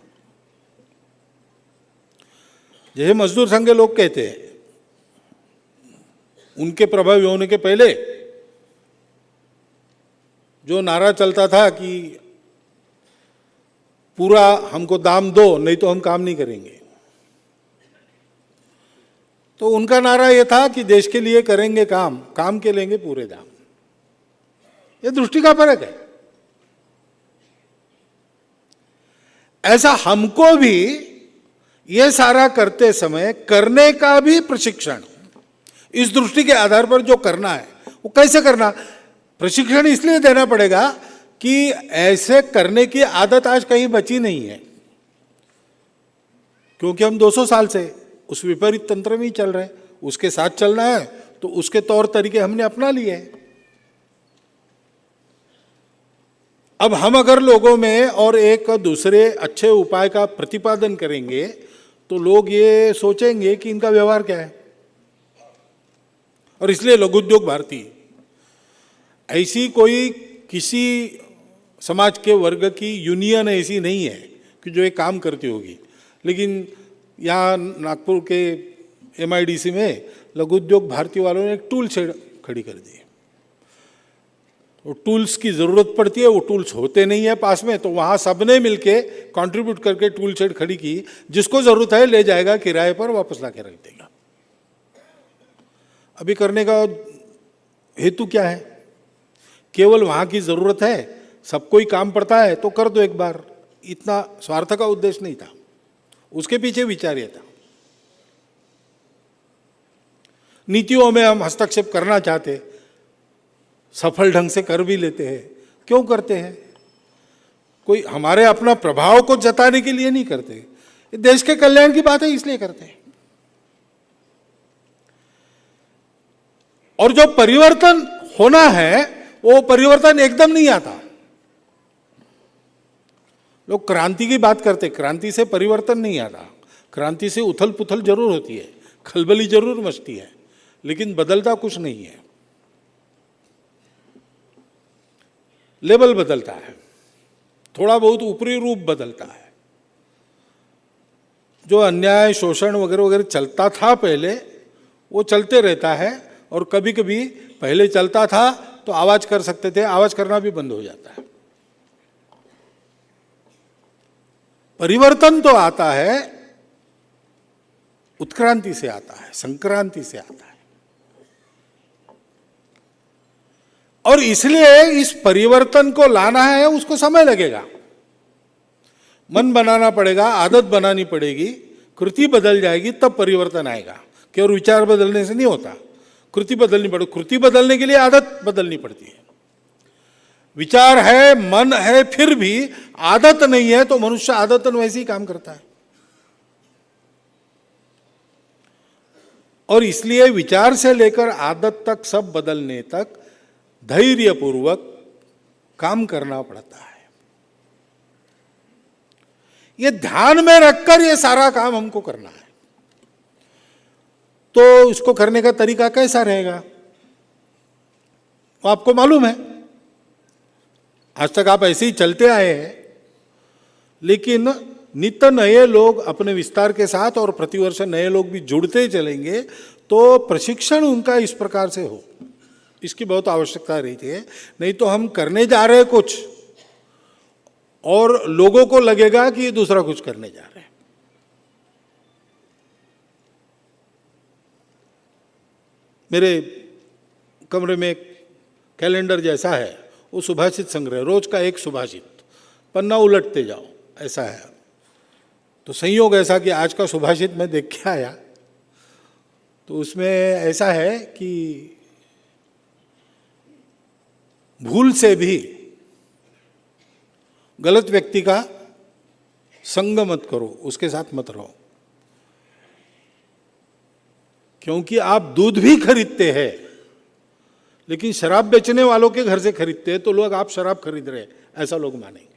जैसे मजदूर संघ के लोग कहते हैं, उनके प्रभावी होने के पहले जो नारा चलता था कि पूरा हमको दाम दो, नहीं तो हम काम नहीं करेंगे, तो उनका नारा यह था कि देश के लिए करेंगे काम, काम के लेंगे पूरे दाम। यह दृष्टि का फर्क है। ऐसा हमको भी यह सारा करते समय करने का भी प्रशिक्षण, इस दृष्टि के आधार पर जो करना है वो कैसे करना, प्रशिक्षण इसलिए देना पड़ेगा कि ऐसे करने की आदत आज कहीं बची नहीं है, क्योंकि हम 200 साल से उस विपरीत तंत्र में ही चल रहे हैं। उसके साथ चलना है तो उसके तौर तरीके हमने अपना लिए हैं। अब हम अगर लोगों में और एक दूसरे अच्छे उपाय का प्रतिपादन करेंगे तो लोग ये सोचेंगे कि इनका व्यवहार क्या है। और इसलिए लघु उद्योग भारती ऐसी कोई किसी समाज के वर्ग की यूनियन ऐसी नहीं है कि जो एक काम करती होगी, लेकिन यहाँ नागपुर के MIDC में लघु उद्योग भारती वालों ने एक टूल शेड खड़ी कर दी। वो टूल्स की ज़रूरत पड़ती है, वो टूल्स होते नहीं है पास में, तो वहाँ सबने मिलके कंट्रीब्यूट करके टूल शेड खड़ी की। जिसको ज़रूरत है ले जाएगा, किराए पर वापस ला के रख देगा। अभी करने का हेतु क्या है? केवल वहाँ की ज़रूरत है, सबको ही काम पड़ता है तो कर दो एक बार, इतना स्वार्थ का उद्देश्य नहीं था। उसके पीछे विचार यह था। नीतियों में हम हस्तक्षेप करना चाहते, सफल ढंग से कर भी लेते हैं। क्यों करते हैं? कोई हमारे अपना प्रभाव को जताने के लिए नहीं करते, देश के कल्याण की बात है इसलिए करते हैं। और जो परिवर्तन होना है वो परिवर्तन एकदम नहीं आता। लोग क्रांति की बात करते, क्रांति से परिवर्तन नहीं आता। क्रांति से उथल पुथल जरूर होती है, खलबली जरूर मचती है, लेकिन बदलता कुछ नहीं है। लेवल बदलता है, थोड़ा बहुत ऊपरी रूप बदलता है। जो अन्याय, शोषण वगैरह वगैरह चलता था पहले, वो चलते रहता है। और कभी कभी पहले चलता था तो आवाज कर सकते थे, आवाज करना भी बंद हो जाता है। परिवर्तन तो आता है उत्क्रांति से आता है, संक्रांति से आता है। और इसलिए इस परिवर्तन को लाना है, उसको समय लगेगा, मन बनाना पड़ेगा, आदत बनानी पड़ेगी, कृति बदल जाएगी, तब परिवर्तन आएगा। केवल विचार बदलने से नहीं होता, कृति बदलनी पड़ेगी। कृति बदलने के लिए आदत बदलनी पड़ती है। विचार है, मन है, फिर भी आदत नहीं है, तो मनुष्य आदतन वैसे ही काम करता है। और इसलिए विचार से लेकर आदत तक, सब बदलने तक धैर्यपूर्वक काम करना पड़ता है। ये ध्यान में रखकर ये सारा काम हमको करना है। तो इसको करने का तरीका कैसा रहेगा, वो आपको मालूम है। आज तक आप ऐसे ही चलते आए हैं, लेकिन नित्य नए लोग अपने विस्तार के साथ और प्रतिवर्ष नए लोग भी जुड़ते चलेंगे, तो प्रशिक्षण उनका इस प्रकार से हो, इसकी बहुत आवश्यकता रहती है। नहीं तो हम करने जा रहे हैं कुछ और लोगों को लगेगा कि ये दूसरा कुछ करने जा रहे हैं। मेरे कमरे में एक कैलेंडर जैसा है, वो सुभाषित संग्रह, रोज का एक सुभाषित, पन्ना उलटते जाओ, ऐसा है। तो संयोग ऐसा कि आज का सुभाषित मैं देख के आया, तो उसमें ऐसा है कि भूल से भी गलत व्यक्ति का संग मत करो, उसके साथ मत रहो। क्योंकि आप दूध भी खरीदते हैं, लेकिन शराब बेचने वालों के घर से खरीदते हैं, तो लोग आप शराब खरीद रहे हैं ऐसा लोग मानेंगे।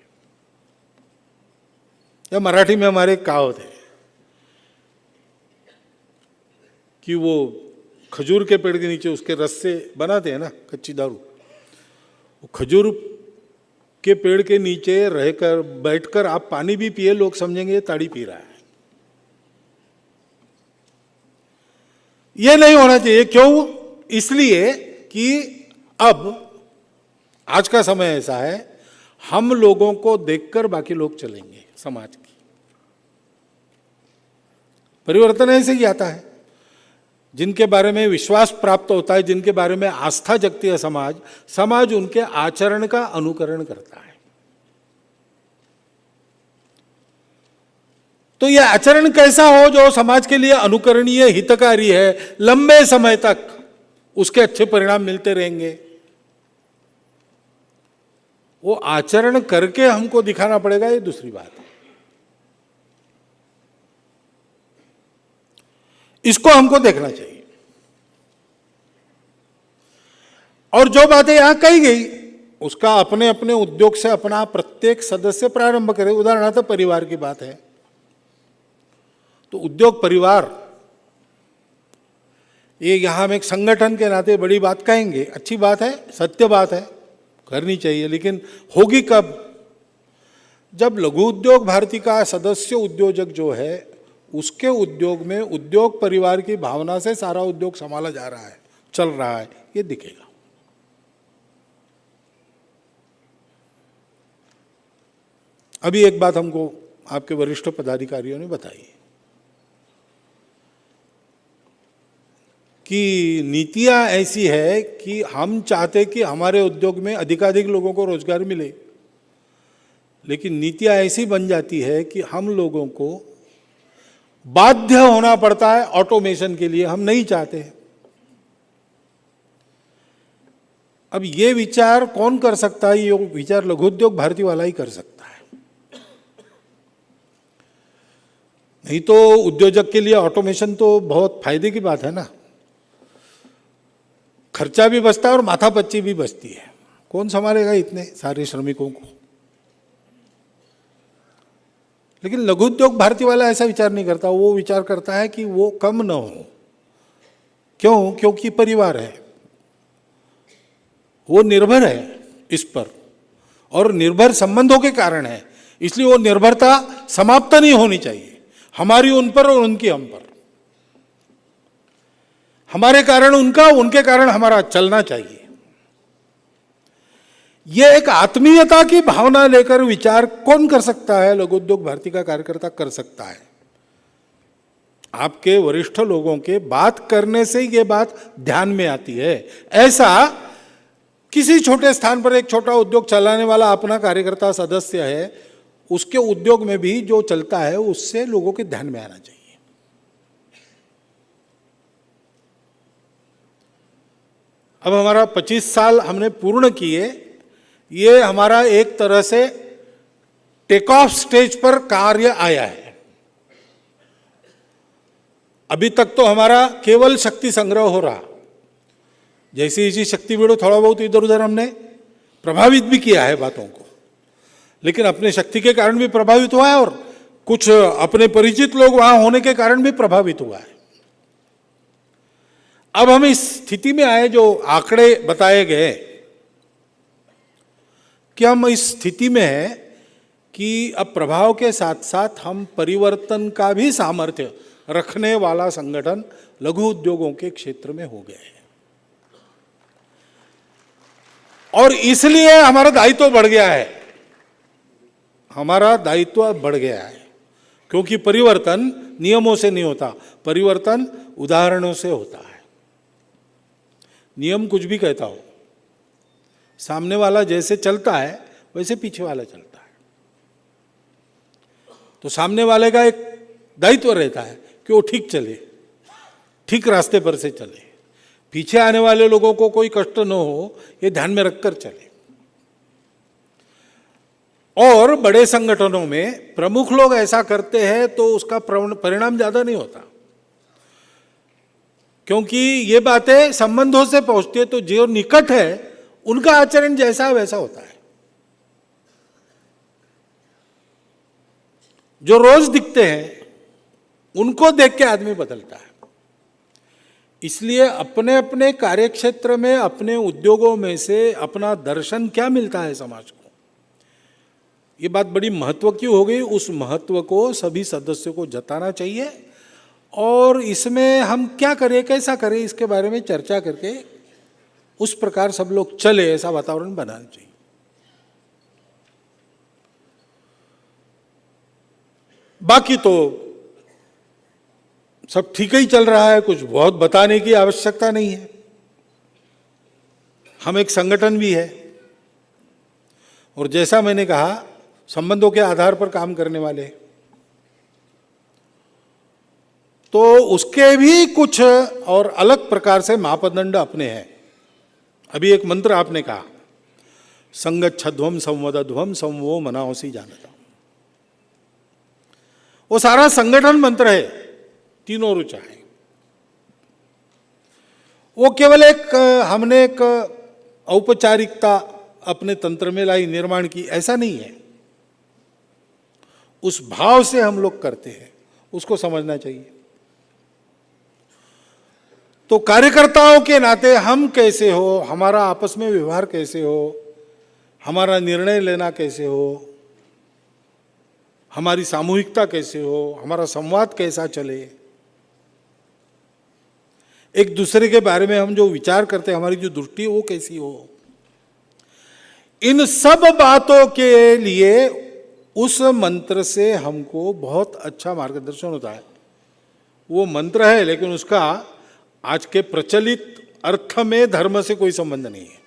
या मराठी में हमारे एक कहावत है कि वो खजूर के पेड़ के नीचे उसके रस से बनाते हैं ना कच्ची दारू, वो खजूर के पेड़ के नीचे रहकर बैठकर आप पानी भी पिए, लोग समझेंगे ये ताड़ी पी रहा है। ये नहीं होना चाहिए। क्यों? इसलिए कि अब आज का समय ऐसा है, हम लोगों को देखकर बाकी लोग चलेंगे। समाज की परिवर्तन ऐसे ही आता है। जिनके बारे में विश्वास प्राप्त होता है, जिनके बारे में आस्था जगती है समाज उनके आचरण का अनुकरण करता है। तो यह आचरण कैसा हो जो समाज के लिए अनुकरणीय, हितकारी है, लंबे समय तक उसके अच्छे परिणाम मिलते रहेंगे, वो आचरण करके हमको दिखाना पड़ेगा, ये दूसरी बात है। इसको हमको देखना चाहिए। और जो बातें यहां कही गई उसका अपने अपने उद्योग से अपना प्रत्येक सदस्य प्रारंभ करे। उदाहरणार्थ परिवार की बात है, तो उद्योग परिवार, ये यहां हम एक संगठन के नाते बड़ी बात कहेंगे, अच्छी बात है, सत्य बात है, करनी चाहिए। लेकिन होगी कब? जब लघु उद्योग भारती का सदस्य उद्योजक जो है, उसके उद्योग में उद्योग परिवार की भावना से सारा उद्योग संभाला जा रहा है, चल रहा है, ये दिखेगा। अभी एक बात हमको आपके वरिष्ठ पदाधिकारियों ने बताई कि नीतियां ऐसी है कि हम चाहते कि हमारे उद्योग में अधिकाधिक लोगों को रोजगार मिले, लेकिन नीतियां ऐसी बन जाती है कि हम लोगों को बाध्य होना पड़ता है ऑटोमेशन के लिए। हम नहीं चाहते। अब ये विचार कौन कर सकता है? ये विचार लघु उद्योग भारती वाला ही कर सकता है। नहीं तो उद्योजक के लिए ऑटोमेशन तो बहुत फायदे की बात है ना, खर्चा भी बचता है और माथापच्ची भी बचती है। कौन संभालेगा इतने सारे श्रमिकों को? लेकिन लघु उद्योग भारती वाला ऐसा विचार नहीं करता। वो विचार करता है कि वो कम न हो। क्यों? क्योंकि परिवार है, वो निर्भर है इस पर, और निर्भर संबंधों के कारण है, इसलिए वो निर्भरता समाप्त नहीं होनी चाहिए, हमारी उन पर और उनकी हम पर। हमारे कारण उनका, उनके कारण हमारा चलना चाहिए। यह एक आत्मीयता की भावना लेकर विचार कौन कर सकता है? लघु उद्योग भारती का कार्यकर्ता कर सकता है। आपके वरिष्ठ लोगों के बात करने से ही ये बात ध्यान में आती है। ऐसा किसी छोटे स्थान पर एक छोटा उद्योग चलाने वाला अपना कार्यकर्ता सदस्य है, उसके उद्योग में भी जो चलता है उससे लोगों के ध्यान में आना चाहिए। अब हमारा 25 साल हमने पूर्ण किए, ये हमारा एक तरह से टेक ऑफ स्टेज पर कार्य आया है। अभी तक तो हमारा केवल शक्ति संग्रह हो रहा, जैसे इसी शक्ति वीडियो थोड़ा बहुत इधर उधर हमने प्रभावित भी किया है बातों को, लेकिन अपने शक्ति के कारण भी प्रभावित हुआ है और कुछ अपने परिचित लोग वहां होने के कारण भी प्रभावित हुआ है। अब हम इस स्थिति में आए, जो आंकड़े बताए गए कि हम इस स्थिति में हैं कि अब प्रभाव के साथ साथ हम परिवर्तन का भी सामर्थ्य रखने वाला संगठन लघु उद्योगों के क्षेत्र में हो गए हैं। और इसलिए हमारा दायित्व बढ़ गया है, हमारा दायित्व बढ़ गया है, क्योंकि परिवर्तन नियमों से नहीं होता, परिवर्तन उदाहरणों से होता है। नियम कुछ भी कहता हो, सामने वाला जैसे चलता है वैसे पीछे वाला चलता है। तो सामने वाले का एक दायित्व रहता है कि वो ठीक चले, ठीक रास्ते पर से चले, पीछे आने वाले लोगों को कोई कष्ट न हो, ये ध्यान में रखकर चले। और बड़े संगठनों में प्रमुख लोग ऐसा करते हैं तो उसका परिणाम ज्यादा नहीं होता, क्योंकि ये बातें संबंधों से पहुंचती है, तो जो निकट है उनका आचरण जैसा है वैसा होता है। जो रोज दिखते हैं उनको देख के आदमी बदलता है। इसलिए अपने अपने कार्यक्षेत्र में, अपने उद्योगों में से अपना दर्शन क्या मिलता है समाज को, ये बात बड़ी महत्व की हो गई। उस महत्व को सभी सदस्यों को जताना चाहिए और इसमें हम क्या करें, कैसा करें, इसके बारे में चर्चा करके उस प्रकार सब लोग चले, ऐसा वातावरण बनाना चाहिए। बाकी तो सब ठीक ही चल रहा है, कुछ बहुत बताने की आवश्यकता नहीं है। हम एक संगठन भी है और जैसा मैंने कहा, संबंधों के आधार पर काम करने वाले, तो उसके भी कुछ और अलग प्रकार से मापदंड अपने हैं। अभी एक मंत्र आपने कहा, संगच्छध्वम संवदध्वम संवो मनाओसी जानता, वो सारा संगठन मंत्र है, तीनों ऋचा है। वो केवल एक हमने एक औपचारिकता अपने तंत्र में लाई, निर्माण की, ऐसा नहीं है। उस भाव से हम लोग करते हैं, उसको समझना चाहिए। तो कार्यकर्ताओं के नाते हम कैसे हो, हमारा आपस में व्यवहार कैसे हो, हमारा निर्णय लेना कैसे हो, हमारी सामूहिकता कैसे हो, हमारा संवाद कैसा चले, एक दूसरे के बारे में हम जो विचार करते हैं, हमारी जो दृष्टि है वो कैसी हो, इन सब बातों के लिए उस मंत्र से हमको बहुत अच्छा मार्गदर्शन होता है। वो मंत्र है, लेकिन उसका आज के प्रचलित अर्थ में धर्म से कोई संबंध नहीं है।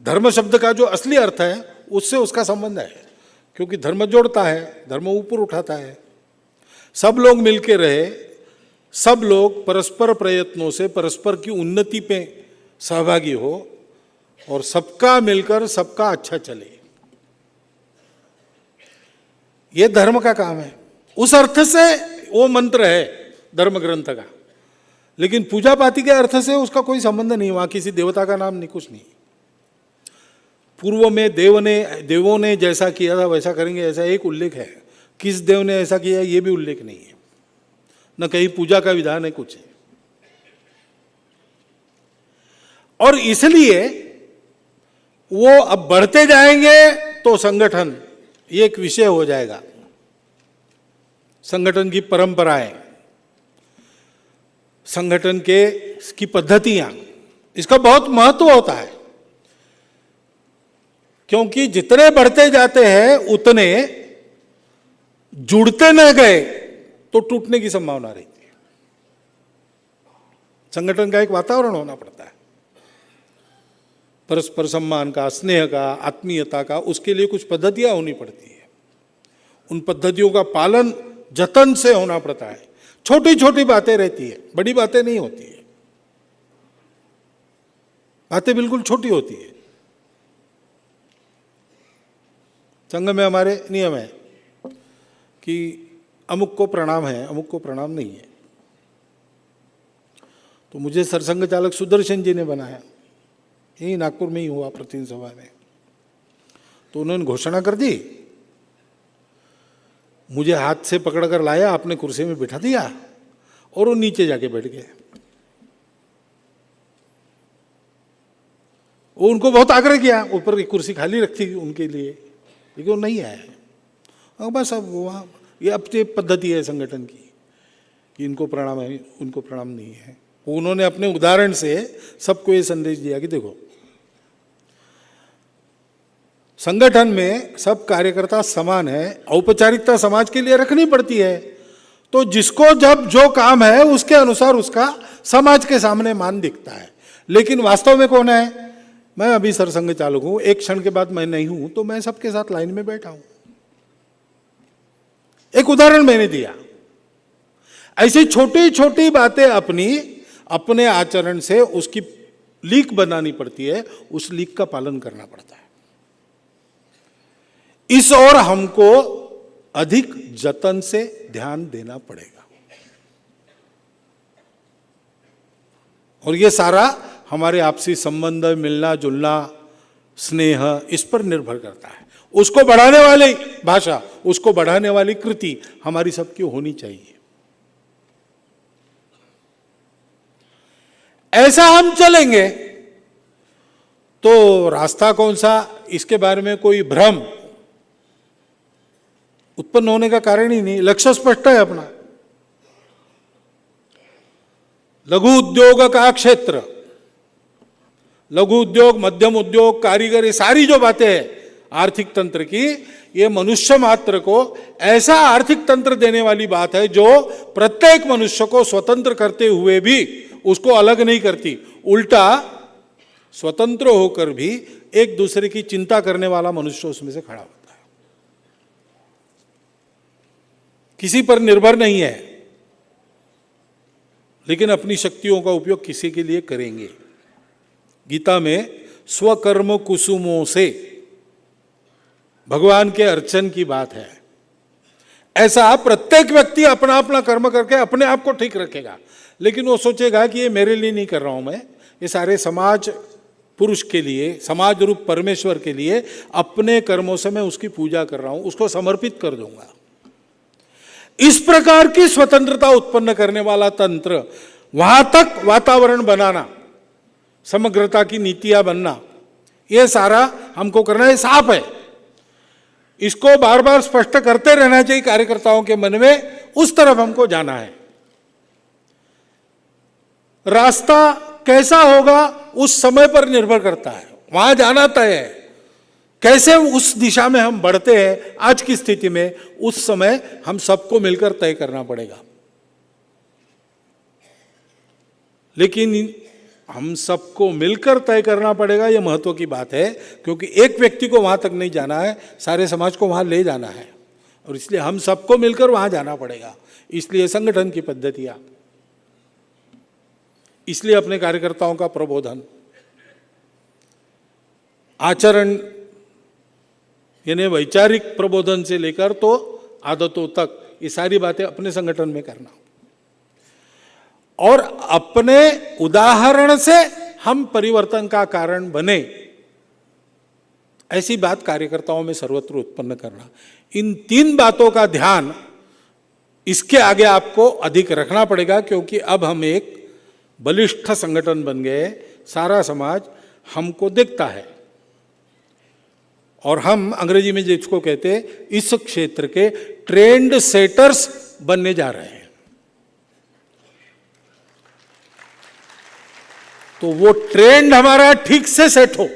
धर्म शब्द का जो असली अर्थ है उससे उसका संबंध है, क्योंकि धर्म जोड़ता है, धर्म ऊपर उठाता है। सब लोग मिलके रहे, सब लोग परस्पर प्रयत्नों से परस्पर की उन्नति पे सहभागी हो और सबका मिलकर सबका अच्छा चले, ये धर्म का काम है। उस अर्थ से वो मंत्र है धर्म ग्रंथ का, लेकिन पूजा पाती के अर्थ से उसका कोई संबंध नहीं। वहां किसी देवता का नाम नहीं, कुछ नहीं। पूर्व में देवों ने जैसा किया था वैसा करेंगे, ऐसा एक उल्लेख है। किस देव ने ऐसा किया ये भी उल्लेख नहीं है, न कहीं पूजा का विधान है, कुछ है। और इसलिए वो अब बढ़ते जाएंगे तो संगठन ये एक विषय हो जाएगा। संगठन की परंपराएं, संगठन की पद्धतियां, इसका बहुत महत्व होता है, क्योंकि जितने बढ़ते जाते हैं उतने जुड़ते न गए तो टूटने की संभावना रहती है। संगठन का एक वातावरण होना पड़ता है, परस्पर सम्मान का, स्नेह का, आत्मीयता का, उसके लिए कुछ पद्धतियां होनी पड़ती है। उन पद्धतियों का पालन जतन से होना पड़ता है। छोटी छोटी बातें रहती है, बड़ी बातें नहीं होती है, बातें बिल्कुल छोटी होती है। संघ में हमारे नियम है कि अमुक को प्रणाम है, अमुक को प्रणाम नहीं है। तो मुझे सरसंघ चालक सुदर्शन जी ने बनाया, यही नागपुर में ही हुआ प्रतिनिधि सभा में। तो उन्होंने घोषणा कर दी, मुझे हाथ से पकड़कर लाया, आपने कुर्सी में बिठा दिया और वो नीचे जाके बैठ गए। वो उनको बहुत आग्रह किया, ऊपर एक कुर्सी खाली रखी उनके लिए, लेकिन वो नहीं आया। बस अब वहाँ ये अब ये पद्धति है संगठन की कि इनको प्रणाम है, उनको प्रणाम नहीं है। उन्होंने अपने उदाहरण से सबको ये संदेश दिया कि देखो, संगठन में सब कार्यकर्ता समान है, औपचारिकता समाज के लिए रखनी पड़ती है। तो जिसको जब जो काम है उसके अनुसार उसका समाज के सामने मान दिखता है। लेकिन वास्तव में कौन है? मैं अभी सरसंघ चालक हूं, एक क्षण के बाद मैं नहीं हूं, तो मैं सबके साथ लाइन में बैठा हूं। एक उदाहरण मैंने दिया। ऐसी छोटी छोटी बातें अपने आचरण से उसकी लीक बनानी पड़ती है, उस लीक का पालन करना पड़ता है। इस ओर हमको अधिक जतन से ध्यान देना पड़ेगा। और ये सारा हमारे आपसी संबंध, मिलना जुलना, स्नेह, इस पर निर्भर करता है। उसको बढ़ाने वाली भाषा, उसको बढ़ाने वाली कृति हमारी सबकी होनी चाहिए। ऐसा हम चलेंगे तो रास्ता कौन सा, इसके बारे में कोई भ्रम उत्पन्न होने का कारण ही नहीं। लक्ष्य स्पष्ट है अपना। लघु उद्योग का क्षेत्र, लघु उद्योग, मध्यम उद्योग, कारीगर, ये सारी जो बातें हैं आर्थिक तंत्र की, ये मनुष्य मात्र को ऐसा आर्थिक तंत्र देने वाली बात है जो प्रत्येक मनुष्य को स्वतंत्र करते हुए भी उसको अलग नहीं करती। उल्टा स्वतंत्र होकर भी एक दूसरे की चिंता करने वाला मनुष्य उसमें से खड़ा होता है, किसी पर निर्भर नहीं है, लेकिन अपनी शक्तियों का उपयोग किसी के लिए करेंगे। गीता में स्वकर्म कुसुमों से भगवान के अर्चन की बात है। ऐसा प्रत्येक व्यक्ति अपना अपना कर्म करके अपने आप को ठीक रखेगा, लेकिन वो सोचेगा कि ये मेरे लिए नहीं कर रहा हूं मैं, ये सारे समाज पुरुष के लिए, समाज रूप परमेश्वर के लिए अपने कर्मों से मैं उसकी पूजा कर रहा हूं, उसको समर्पित कर दूंगा। इस प्रकार की स्वतंत्रता उत्पन्न करने वाला तंत्र, वहां तक वातावरण बनाना, समग्रता की नीतियां बनना, यह सारा हमको करना है। साफ है, इसको बार बार स्पष्ट करते रहना चाहिए कार्यकर्ताओं के मन में, उस तरफ हमको जाना है। रास्ता कैसा होगा उस समय पर निर्भर करता है, वहां जाना तय है। कैसे उस दिशा में हम बढ़ते हैं आज की स्थिति में, उस समय हम सबको मिलकर तय करना पड़ेगा। लेकिन हम सबको मिलकर तय करना पड़ेगा, यह महत्व की बात है, क्योंकि एक व्यक्ति को वहां तक नहीं जाना है, सारे समाज को वहां ले जाना है, और इसलिए हम सबको मिलकर वहां जाना पड़ेगा। इसलिए संगठन की पद्धतियां, इसलिए अपने कार्यकर्ताओं का प्रबोधन, आचरण यानी वैचारिक प्रबोधन से लेकर तो आदतों तक, ये सारी बातें अपने संगठन में करना, और अपने उदाहरण से हम परिवर्तन का कारण बने, ऐसी बात कार्यकर्ताओं में सर्वत्र उत्पन्न करना। इन तीन बातों का ध्यान इसके आगे आपको अधिक रखना पड़ेगा, क्योंकि अब हम एक बलिष्ठ संगठन बन गए, सारा समाज हमको देखता है, और हम अंग्रेजी में जिसको कहते हैं इस क्षेत्र के ट्रेंड सेटर्स बनने जा रहे हैं। तो वो ट्रेंड हमारा ठीक से सेट हो,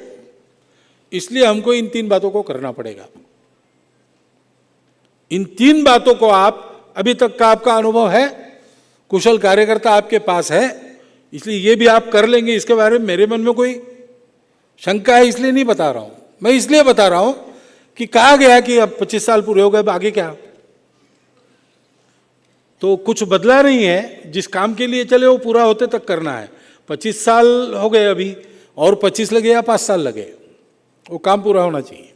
इसलिए हमको इन तीन बातों को करना पड़ेगा। इन तीन बातों को आप अभी तक का आपका अनुभव है, कुशल कार्यकर्ता आपके पास है, इसलिए ये भी आप कर लेंगे, इसके बारे में मेरे मन में कोई शंका है इसलिए नहीं बता रहा हूं। मैं इसलिए बता रहा हूं कि कहा गया कि अब 25 साल पूरे हो गए, अब आगे क्या? तो कुछ बदला नहीं है, जिस काम के लिए चले वो पूरा होते तक करना है। 25 साल हो गए अभी, और 25 लगे या 5 साल लगे, वो काम पूरा होना चाहिए।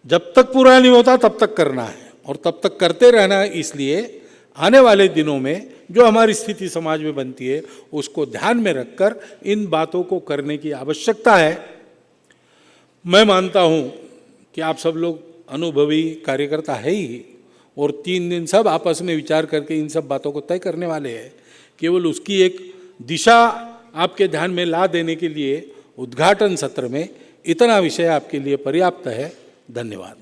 जब तक पूरा नहीं होता तब तक करना है, और तब तक करते रहना है। इसलिए आने वाले दिनों में जो हमारी स्थिति समाज में बनती है उसको ध्यान में रखकर इन बातों को करने की आवश्यकता है। मैं मानता हूं कि आप सब लोग अनुभवी कार्यकर्ता है ही, और 3 दिन सब आपस में विचार करके इन सब बातों को तय करने वाले हैं। केवल उसकी एक दिशा आपके ध्यान में ला देने के लिए उद्घाटन सत्र में इतना विषय आपके लिए पर्याप्त है। धन्यवाद।